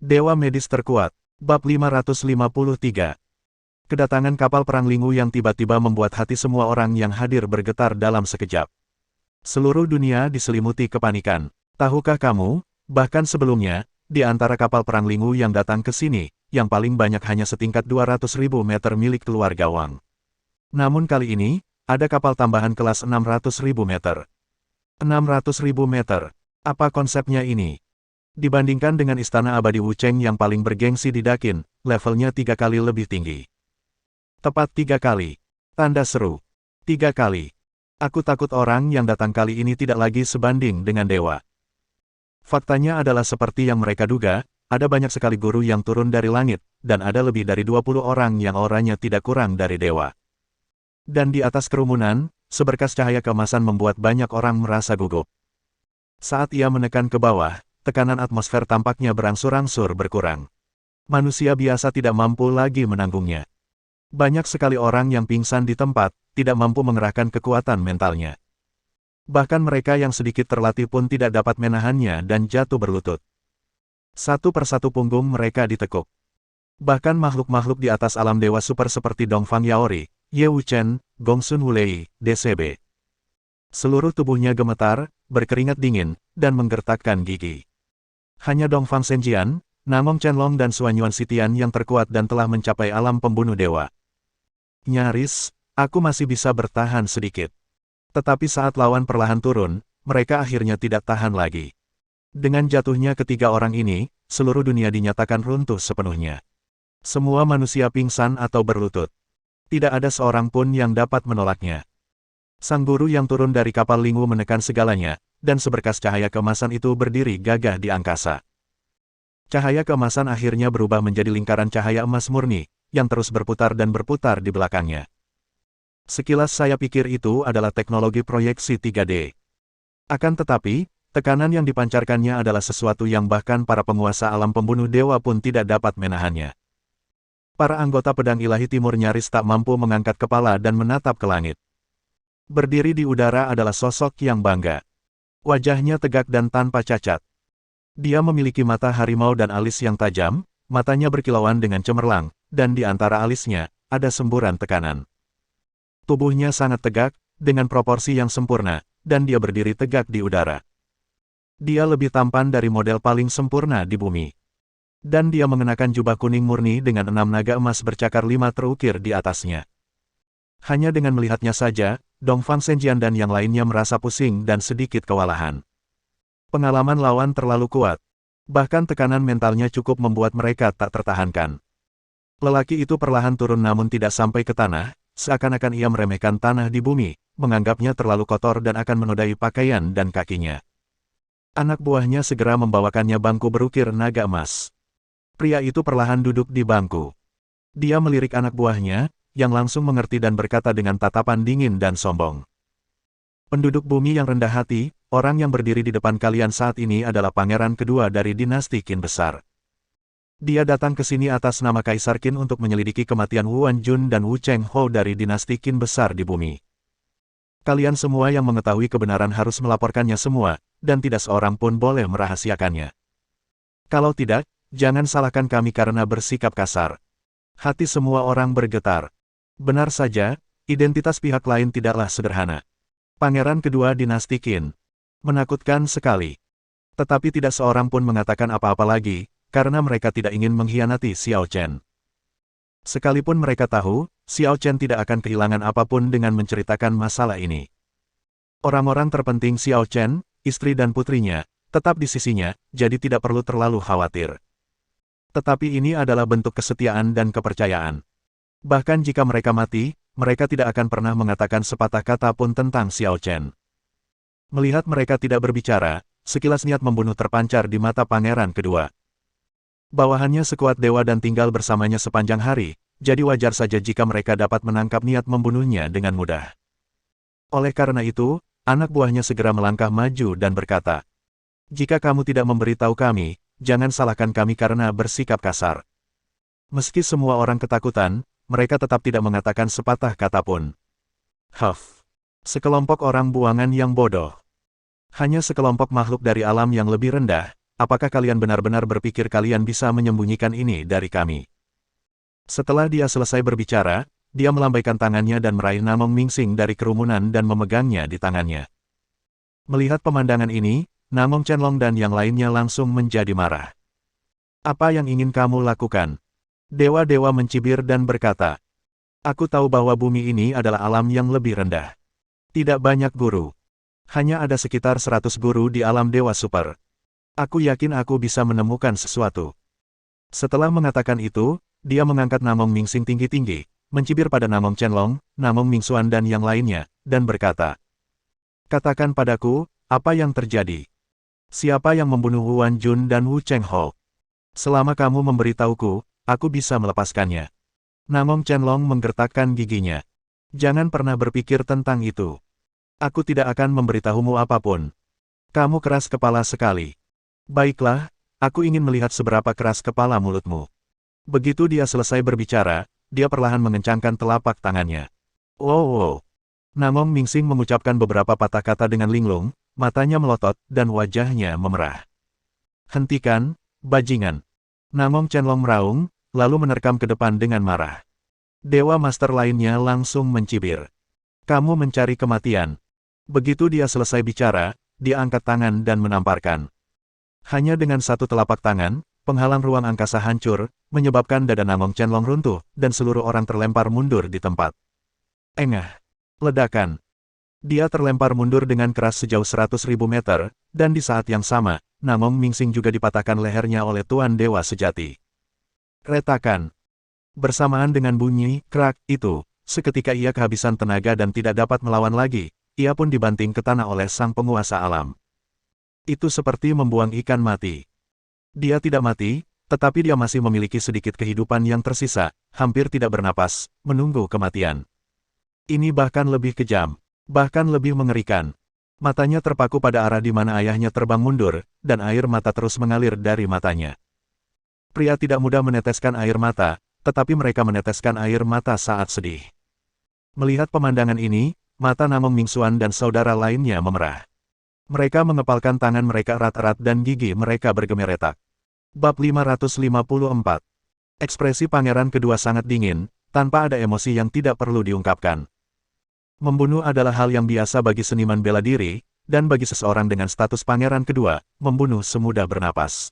Dewa Medis Terkuat, Bab 553. Kedatangan kapal perang Lingu yang tiba-tiba membuat hati semua orang yang hadir bergetar dalam sekejap. Seluruh dunia diselimuti kepanikan. Tahukah kamu, bahkan sebelumnya, di antara kapal perang Lingu yang datang ke sini, yang paling banyak hanya setingkat 200.000 meter milik keluarga Wang. Namun kali ini, ada kapal tambahan kelas 600.000 meter. 600.000 meter. Apa konsepnya ini? Dibandingkan dengan istana abadi Wucheng yang paling bergengsi di Dakin, levelnya 3 kali lebih tinggi. Tepat 3 kali. Tanda seru. 3 kali. Aku takut orang yang datang kali ini tidak lagi sebanding dengan dewa. Faktanya adalah seperti yang mereka duga, ada banyak sekali guru yang turun dari langit, dan ada lebih dari 20 orang yang auranya tidak kurang dari dewa. Dan di atas kerumunan, seberkas cahaya keemasan membuat banyak orang merasa gugup. Saat ia menekan ke bawah, tekanan atmosfer tampaknya berangsur-angsur berkurang. Manusia biasa tidak mampu lagi menanggungnya. Banyak sekali orang yang pingsan di tempat, tidak mampu mengerahkan kekuatan mentalnya. Bahkan mereka yang sedikit terlatih pun tidak dapat menahannya dan jatuh berlutut. Satu persatu punggung mereka ditekuk. Bahkan makhluk-makhluk di atas alam dewa super seperti Dongfang Yaori, Ye Wuchen, Gongsun Wulei, DCB. Seluruh tubuhnya gemetar, berkeringat dingin, dan menggertakkan gigi. Hanya Dongfang Senjian, Namong Chenlong dan Suanyuan Sitian yang terkuat dan telah mencapai alam pembunuh dewa. Nyaris, aku masih bisa bertahan sedikit. Tetapi saat lawan perlahan turun, mereka akhirnya tidak tahan lagi. Dengan jatuhnya ketiga orang ini, seluruh dunia dinyatakan runtuh sepenuhnya. Semua manusia pingsan atau berlutut. Tidak ada seorang pun yang dapat menolaknya. Sang guru yang turun dari kapal Lingu menekan segalanya, dan seberkas cahaya keemasan itu berdiri gagah di angkasa. Cahaya keemasan akhirnya berubah menjadi lingkaran cahaya emas murni, yang terus berputar dan berputar di belakangnya. Sekilas saya pikir itu adalah teknologi proyeksi 3D. Akan tetapi, tekanan yang dipancarkannya adalah sesuatu yang bahkan para penguasa alam pembunuh dewa pun tidak dapat menahannya. Para anggota pedang ilahi timur nyaris tak mampu mengangkat kepala dan menatap ke langit. Berdiri di udara adalah sosok yang bangga. Wajahnya tegak dan tanpa cacat. Dia memiliki mata harimau dan alis yang tajam, matanya berkilauan dengan cemerlang, dan di antara alisnya, ada semburan tekanan. Tubuhnya sangat tegak, dengan proporsi yang sempurna, dan dia berdiri tegak di udara. Dia lebih tampan dari model paling sempurna di bumi. Dan dia mengenakan jubah kuning murni dengan 6 naga emas bercakar 5 terukir di atasnya. Hanya dengan melihatnya saja, Dongfang Senjian dan yang lainnya merasa pusing dan sedikit kewalahan. Pengalaman lawan terlalu kuat. Bahkan tekanan mentalnya cukup membuat mereka tak tertahankan. Lelaki itu perlahan turun namun tidak sampai ke tanah, seakan-akan ia meremehkan tanah di bumi, menganggapnya terlalu kotor dan akan menodai pakaian dan kakinya. Anak buahnya segera membawakannya bangku berukir naga emas. Pria itu perlahan duduk di bangku. Dia melirik anak buahnya, yang langsung mengerti dan berkata dengan tatapan dingin dan sombong. Penduduk bumi yang rendah hati, orang yang berdiri di depan kalian saat ini adalah pangeran kedua dari dinasti Qin besar. Dia datang ke sini atas nama Kaisar Qin untuk menyelidiki kematian Wu Wanjun dan Wu Chengho dari dinasti Qin besar di bumi. Kalian semua yang mengetahui kebenaran harus melaporkannya semua, dan tidak seorang pun boleh merahasiakannya. Kalau tidak, jangan salahkan kami karena bersikap kasar. Hati semua orang bergetar. Benar saja, identitas pihak lain tidaklah sederhana. Pangeran kedua dinasti Qin. Menakutkan sekali. Tetapi tidak seorang pun mengatakan apa-apa lagi, karena mereka tidak ingin mengkhianati Xiao Chen. Sekalipun mereka tahu, Xiao Chen tidak akan kehilangan apapun dengan menceritakan masalah ini. Orang-orang terpenting Xiao Chen, istri dan putrinya, tetap di sisinya, jadi tidak perlu terlalu khawatir. Tetapi ini adalah bentuk kesetiaan dan kepercayaan. Bahkan jika mereka mati, mereka tidak akan pernah mengatakan sepatah kata pun tentang Xiao Chen. Melihat mereka tidak berbicara, sekilas niat membunuh terpancar di mata pangeran kedua. Bawahannya sekuat dewa dan tinggal bersamanya sepanjang hari, jadi wajar saja jika mereka dapat menangkap niat membunuhnya dengan mudah. Oleh karena itu, anak buahnya segera melangkah maju dan berkata, "Jika kamu tidak memberitahu kami, jangan salahkan kami karena bersikap kasar." Meski semua orang ketakutan, mereka tetap tidak mengatakan sepatah kata pun. Sekelompok orang buangan yang bodoh. Hanya sekelompok makhluk dari alam yang lebih rendah, apakah kalian benar-benar berpikir kalian bisa menyembunyikan ini dari kami? Setelah dia selesai berbicara, dia melambaikan tangannya dan meraih Namong Mingsing dari kerumunan dan memegangnya di tangannya. Melihat pemandangan ini, Namong Chenlong dan yang lainnya langsung menjadi marah. Apa yang ingin kamu lakukan? Dewa-dewa mencibir dan berkata, aku tahu bahwa bumi ini adalah alam yang lebih rendah. Tidak banyak guru. Hanya ada sekitar 100 guru di alam Dewa Super. Aku yakin aku bisa menemukan sesuatu. Setelah mengatakan itu, dia mengangkat Namong Mingsing tinggi-tinggi, mencibir pada Namong Chenlong, Namong Mingxuan dan yang lainnya, dan berkata, katakan padaku, apa yang terjadi? Siapa yang membunuh Huan Jun dan Wu Chengho? Selama kamu memberitahuku, aku bisa melepaskannya. Namong Chenlong menggertakkan giginya. Jangan pernah berpikir tentang itu. Aku tidak akan memberitahumu apapun. Kamu keras kepala sekali. Baiklah, aku ingin melihat seberapa keras kepala mulutmu. Begitu dia selesai berbicara, dia perlahan mengencangkan telapak tangannya. Wow! Namong Mingsing mengucapkan beberapa patah kata dengan linglung, matanya melotot, dan wajahnya memerah. Hentikan, bajingan. Namong Chenlong meraung, lalu menerkam ke depan dengan marah. Dewa Master lainnya langsung mencibir. Kamu mencari kematian. Begitu dia selesai bicara, dia angkat tangan dan menamparkan. Hanya dengan satu telapak tangan, penghalang ruang angkasa hancur, menyebabkan dada Namong Chenlong runtuh, dan seluruh orang terlempar mundur di tempat. Engah. Ledakan. Dia terlempar mundur dengan keras sejauh 100.000 meter, dan di saat yang sama, Namong Mingsing juga dipatahkan lehernya oleh Tuan Dewa Sejati. Retakan. Bersamaan dengan bunyi, krak, itu, seketika ia kehabisan tenaga dan tidak dapat melawan lagi, ia pun dibanting ke tanah oleh sang penguasa alam. Itu seperti membuang ikan mati. Dia tidak mati, tetapi dia masih memiliki sedikit kehidupan yang tersisa, hampir tidak bernapas, menunggu kematian. Ini bahkan lebih kejam, bahkan lebih mengerikan. Matanya terpaku pada arah di mana ayahnya terbang mundur, dan air mata terus mengalir dari matanya. Pria tidak mudah meneteskan air mata, tetapi mereka meneteskan air mata saat sedih. Melihat pemandangan ini, mata Namong Mingxuan dan saudara lainnya memerah. Mereka mengepalkan tangan mereka erat-erat dan gigi mereka bergemeretak. Bab 554. Ekspresi pangeran kedua sangat dingin, tanpa ada emosi yang tidak perlu diungkapkan. Membunuh adalah hal yang biasa bagi seniman bela diri, dan bagi seseorang dengan status pangeran kedua, membunuh semudah bernapas.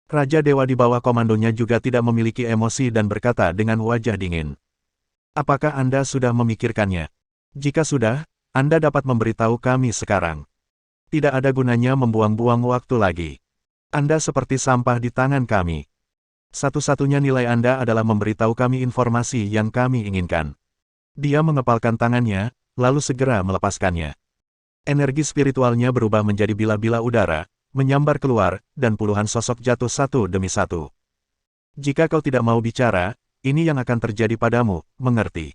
Raja Dewa di bawah komandonya juga tidak memiliki emosi dan berkata dengan wajah dingin. Apakah Anda sudah memikirkannya? Jika sudah, Anda dapat memberitahu kami sekarang. Tidak ada gunanya membuang-buang waktu lagi. Anda seperti sampah di tangan kami. Satu-satunya nilai Anda adalah memberitahu kami informasi yang kami inginkan. Dia mengepalkan tangannya, lalu segera melepaskannya. Energi spiritualnya berubah menjadi bila-bila udara, menyambar keluar, dan puluhan sosok jatuh satu demi satu. Jika kau tidak mau bicara, ini yang akan terjadi padamu, mengerti?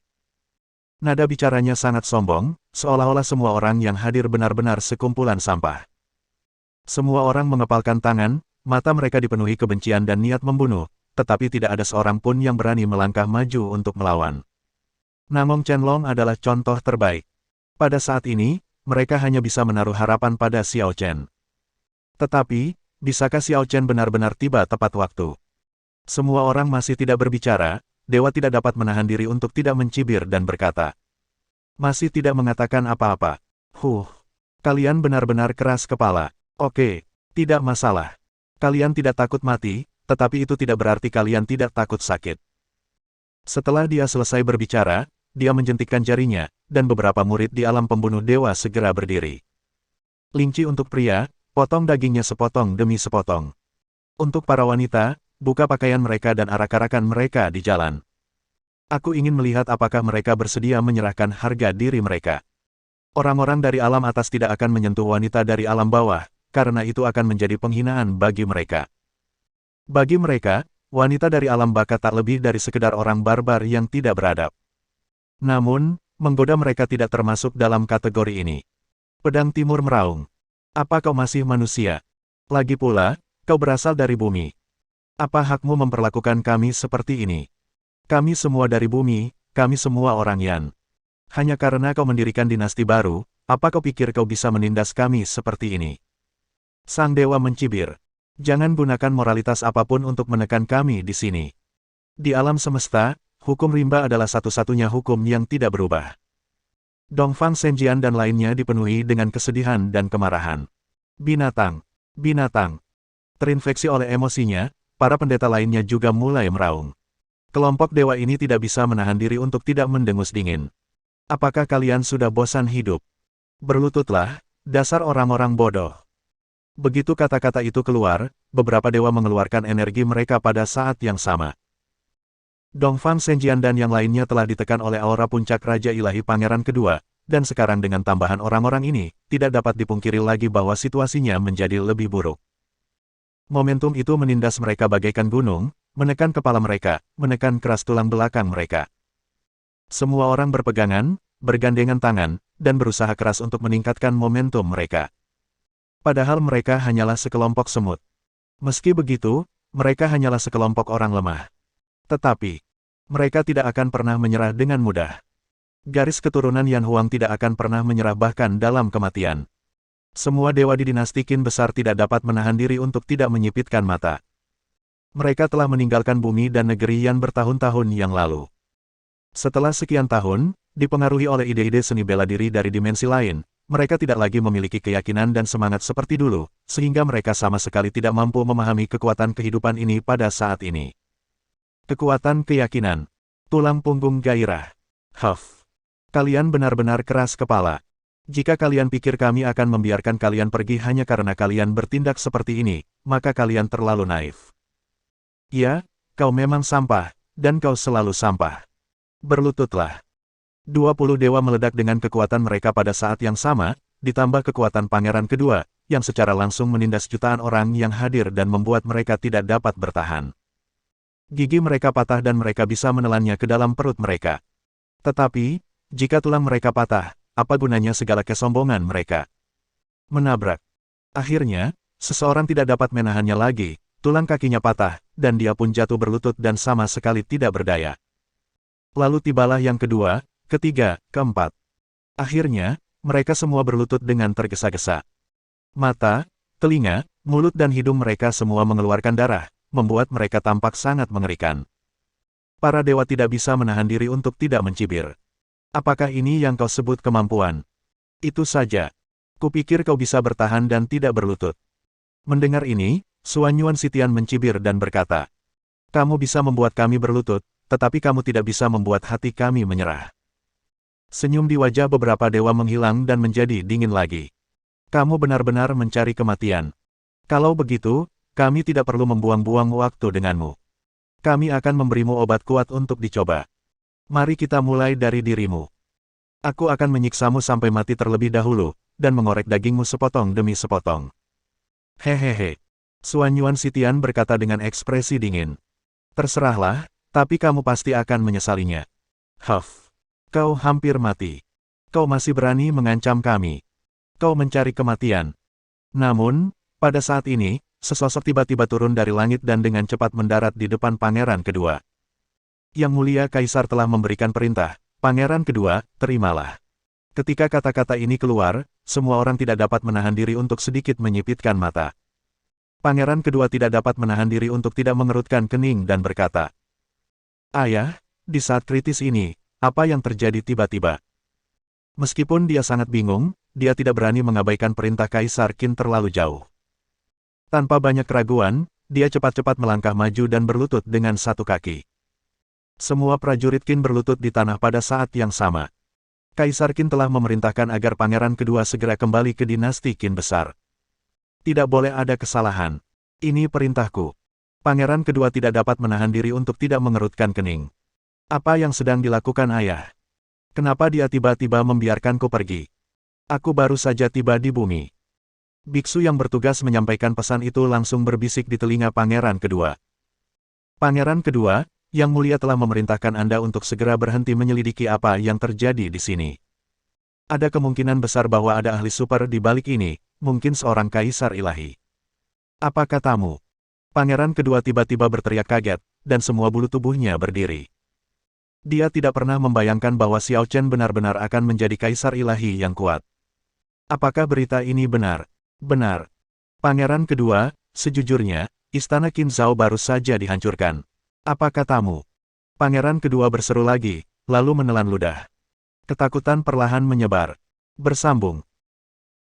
Nada bicaranya sangat sombong, seolah-olah semua orang yang hadir benar-benar sekumpulan sampah. Semua orang mengepalkan tangan, mata mereka dipenuhi kebencian dan niat membunuh, tetapi tidak ada seorang pun yang berani melangkah maju untuk melawan. Namong Chenlong adalah contoh terbaik. Pada saat ini, mereka hanya bisa menaruh harapan pada Xiao Chen. Tetapi, bisakah Xiao Chen benar-benar tiba tepat waktu? Semua orang masih tidak berbicara, Dewa tidak dapat menahan diri untuk tidak mencibir dan berkata. Masih tidak mengatakan apa-apa. Kalian benar-benar keras kepala. Oke, tidak masalah. Kalian tidak takut mati, tetapi itu tidak berarti kalian tidak takut sakit. Setelah dia selesai berbicara, dia menjentikkan jarinya, dan beberapa murid di alam pembunuh dewa segera berdiri. Linci untuk pria, potong dagingnya sepotong demi sepotong. Untuk para wanita, buka pakaian mereka dan arak-arakan mereka di jalan. Aku ingin melihat apakah mereka bersedia menyerahkan harga diri mereka. Orang-orang dari alam atas tidak akan menyentuh wanita dari alam bawah, karena itu akan menjadi penghinaan bagi mereka. Bagi mereka, wanita dari alam baka tak lebih dari sekedar orang barbar yang tidak beradab. Namun, menggoda mereka tidak termasuk dalam kategori ini. Pedang Timur meraung. Apa kau masih manusia? Lagi pula, kau berasal dari bumi. Apa hakmu memperlakukan kami seperti ini? Kami semua dari bumi, kami semua orang Yan. Hanya karena kau mendirikan dinasti baru, apa kau pikir kau bisa menindas kami seperti ini? Sang dewa mencibir. Jangan gunakan moralitas apapun untuk menekan kami di sini. Di alam semesta, hukum rimba adalah satu-satunya hukum yang tidak berubah. Dongfang Senjian dan lainnya dipenuhi dengan kesedihan dan kemarahan. Binatang, binatang. Terinfeksi oleh emosinya, para pendeta lainnya juga mulai meraung. Kelompok dewa ini tidak bisa menahan diri untuk tidak mendengus dingin. Apakah kalian sudah bosan hidup? Berlututlah, dasar orang-orang bodoh. Begitu kata-kata itu keluar, beberapa dewa mengeluarkan energi mereka pada saat yang sama. Dongfang Senjian dan yang lainnya telah ditekan oleh aura puncak Raja Ilahi Pangeran kedua, dan sekarang dengan tambahan orang-orang ini, tidak dapat dipungkiri lagi bahwa situasinya menjadi lebih buruk. Momentum itu menindas mereka bagaikan gunung, menekan kepala mereka, menekan keras tulang belakang mereka. Semua orang berpegangan, bergandengan tangan, dan berusaha keras untuk meningkatkan momentum mereka. Padahal mereka hanyalah sekelompok semut. Meski begitu, mereka hanyalah sekelompok orang lemah. Tetapi, mereka tidak akan pernah menyerah dengan mudah. Garis keturunan Yan Huang tidak akan pernah menyerah bahkan dalam kematian. Semua dewa di dinasti Qin besar tidak dapat menahan diri untuk tidak menyipitkan mata. Mereka telah meninggalkan bumi dan negeri Yan bertahun-tahun yang lalu. Setelah sekian tahun, dipengaruhi oleh ide-ide seni bela diri dari dimensi lain, mereka tidak lagi memiliki keyakinan dan semangat seperti dulu, sehingga mereka sama sekali tidak mampu memahami kekuatan kehidupan ini pada saat ini. Kekuatan keyakinan. Tulang punggung gairah. Huff. Kalian benar-benar keras kepala. Jika kalian pikir kami akan membiarkan kalian pergi hanya karena kalian bertindak seperti ini, maka kalian terlalu naif. Ya, kau memang sampah, dan kau selalu sampah. Berlututlah. 20 dewa meledak dengan kekuatan mereka pada saat yang sama, ditambah kekuatan pangeran kedua, yang secara langsung menindas jutaan orang yang hadir dan membuat mereka tidak dapat bertahan. Gigi mereka patah dan mereka bisa menelannya ke dalam perut mereka. Tetapi, jika tulang mereka patah, apa gunanya segala kesombongan mereka? Menabrak. Akhirnya, seseorang tidak dapat menahannya lagi, tulang kakinya patah, dan dia pun jatuh berlutut dan sama sekali tidak berdaya. Lalu tibalah yang kedua, ketiga, keempat. Akhirnya, mereka semua berlutut dengan tergesa-gesa. Mata, telinga, mulut dan hidung mereka semua mengeluarkan darah, membuat mereka tampak sangat mengerikan. Para dewa tidak bisa menahan diri untuk tidak mencibir. Apakah ini yang kau sebut kemampuan? Itu saja. Kupikir kau bisa bertahan dan tidak berlutut. Mendengar ini, Xuanyuan Sitian mencibir dan berkata, kamu bisa membuat kami berlutut, tetapi kamu tidak bisa membuat hati kami menyerah. Senyum di wajah beberapa dewa menghilang dan menjadi dingin lagi. Kamu benar-benar mencari kematian. Kalau begitu, kami tidak perlu membuang-buang waktu denganmu. Kami akan memberimu obat kuat untuk dicoba. Mari kita mulai dari dirimu. Aku akan menyiksamu sampai mati terlebih dahulu, dan mengorek dagingmu sepotong demi sepotong. Hehehe. Xuanyuan Sitian berkata dengan ekspresi dingin. Terserahlah, tapi kamu pasti akan menyesalinya. Huff. Kau hampir mati. Kau masih berani mengancam kami. Kau mencari kematian. Namun, pada saat ini, sesosok tiba-tiba turun dari langit dan dengan cepat mendarat di depan pangeran kedua. Yang mulia Kaisar telah memberikan perintah, pangeran kedua, terimalah. Ketika kata-kata ini keluar, semua orang tidak dapat menahan diri untuk sedikit menyipitkan mata. Pangeran kedua tidak dapat menahan diri untuk tidak mengerutkan kening dan berkata, Ayah, di saat kritis ini, apa yang terjadi tiba-tiba? Meskipun dia sangat bingung, dia tidak berani mengabaikan perintah Kaisar Qin terlalu jauh. Tanpa banyak keraguan, dia cepat-cepat melangkah maju dan berlutut dengan satu kaki. Semua prajurit Qin berlutut di tanah pada saat yang sama. Kaisar Qin telah memerintahkan agar pangeran kedua segera kembali ke dinasti Qin besar. Tidak boleh ada kesalahan. Ini perintahku. Pangeran kedua tidak dapat menahan diri untuk tidak mengerutkan kening. Apa yang sedang dilakukan ayah? Kenapa dia tiba-tiba membiarkanku pergi? Aku baru saja tiba di bumi. Biksu yang bertugas menyampaikan pesan itu langsung berbisik di telinga pangeran kedua. Pangeran kedua, yang mulia telah memerintahkan Anda untuk segera berhenti menyelidiki apa yang terjadi di sini. Ada kemungkinan besar bahwa ada ahli super di balik ini, mungkin seorang kaisar ilahi. Apa katamu? Pangeran kedua tiba-tiba berteriak kaget, dan semua bulu tubuhnya berdiri. Dia tidak pernah membayangkan bahwa Xiao Chen benar-benar akan menjadi kaisar ilahi yang kuat. Apakah berita ini benar? Benar. Pangeran kedua, Sejujurnya, istana Qin Zhao baru saja dihancurkan. Apa katamu? Pangeran kedua berseru lagi, lalu menelan ludah. Ketakutan perlahan menyebar. Bersambung.